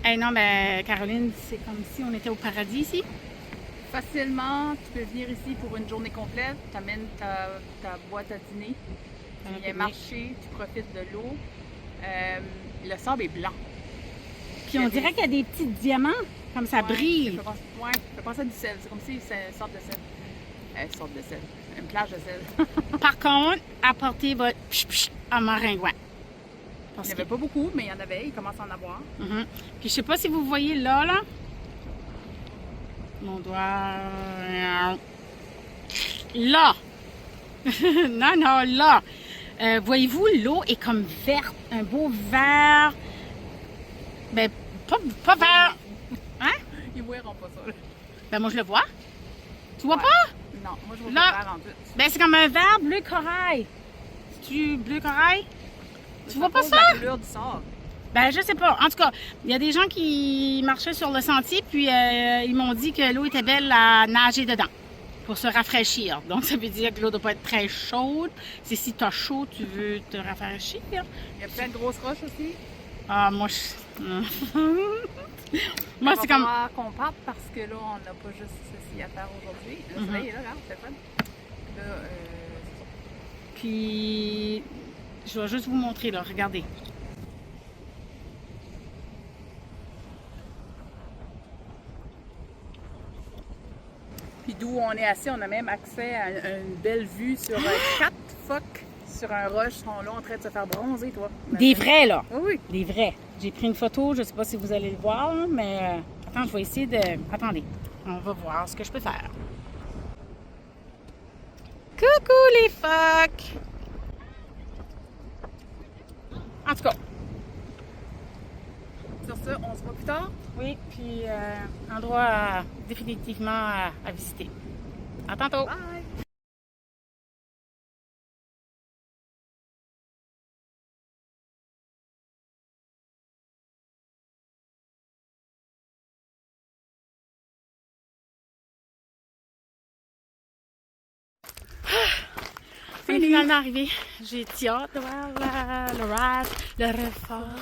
Hey, non, mais Caroline, c'est comme si on était au paradis ici. Facilement, tu peux venir ici pour une journée complète, tu amènes ta boîte à dîner, tu viens marcher, tu profites de l'eau. Le sable est blanc. Puis on dirait qu'il y a des petits diamants, comme ça brille. Ouais, ça fait penser à du sel. C'est comme si c'est une sorte de sel. Une sorte de sel. Une plage de sel. Par contre, apportez votre à maringouin. Il n'y en avait pas beaucoup, mais il y en avait. Il commence à en avoir. Puis je sais pas si vous voyez là. Mon doigt. Là! non, là! Voyez-vous, l'eau est comme verte, un beau vert. Ben, pas vert. Hein? Ils ne verront pas ça. Là. Ben, moi, je le vois. Tu vois pas? Non, moi, je vois là, pas vert en plus. Ben, c'est comme un vert bleu corail. C'est-tu bleu corail? Tu vois pas ça? La couleur du sable. Ben, je sais pas. En tout cas, il y a des gens qui marchaient sur le sentier, puis ils m'ont dit que l'eau était belle à nager dedans pour se rafraîchir. Donc, ça veut dire que l'eau ne doit pas être très chaude. C'est si tu as chaud, tu veux te rafraîchir. Il y a plein de grosses roches aussi. Ah, moi, moi, c'est comme. Il va falloir qu'on parte parce que là, on n'a pas juste ceci à faire aujourd'hui. Le soleil est là, regarde, c'est fun. Là, c'est ça. Puis, je vais juste vous montrer, là. Regardez. Puis d'où on est assis, on a même accès à une belle vue sur 4 phoques sur un roche. Ils sont là en train de se faire bronzer, toi. Des vrais, là. Oui. Des vrais. J'ai pris une photo, je sais pas si vous allez le voir, mais attends, je vais essayer de. Attendez, on va voir ce que je peux faire. Coucou les phoques! En tout cas. Sur ça, on se voit plus tard. Oui, puis endroit définitivement à visiter. À tantôt! Bye! On est finalement arrivé. J'ai hâte de voir le ride, le refort.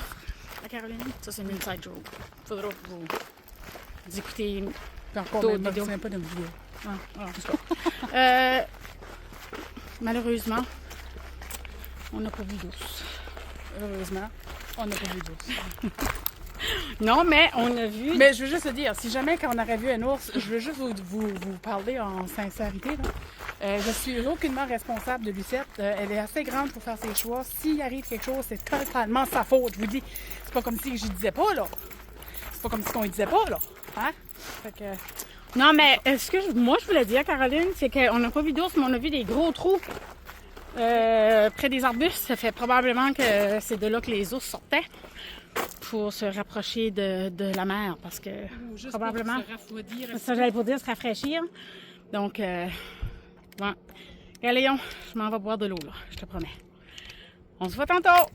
La Caroline, ça c'est une inside joke. Faudra que vous écoutez d'autres vidéos. pas de vidéo. Malheureusement, on n'a pas vu d'ours. Heureusement, on n'a pas vu d'ours. Non, mais on a vu. Mais je veux juste te dire, si jamais quand on aurait vu un ours, je veux juste vous parler en sincérité. Là. Je suis aucunement responsable de Lucette. Elle est assez grande pour faire ses choix. S'il arrive quelque chose, c'est totalement sa faute. Je vous dis, c'est pas comme si je disais pas, là. C'est pas comme si on disait pas, là. Hein? Fait que... Non, mais moi je voulais dire, Caroline, c'est qu'on n'a pas vu d'ours, mais on a vu des gros trous près des arbustes. Ça fait probablement que c'est de là que les ours sortaient pour se rapprocher de la mer, parce que probablement, pour se rafraîchir. ça j'allais pour dire se rafraîchir. Donc, bon. Et Léon, je m'en vais boire de l'eau, là, je te promets. On se voit tantôt!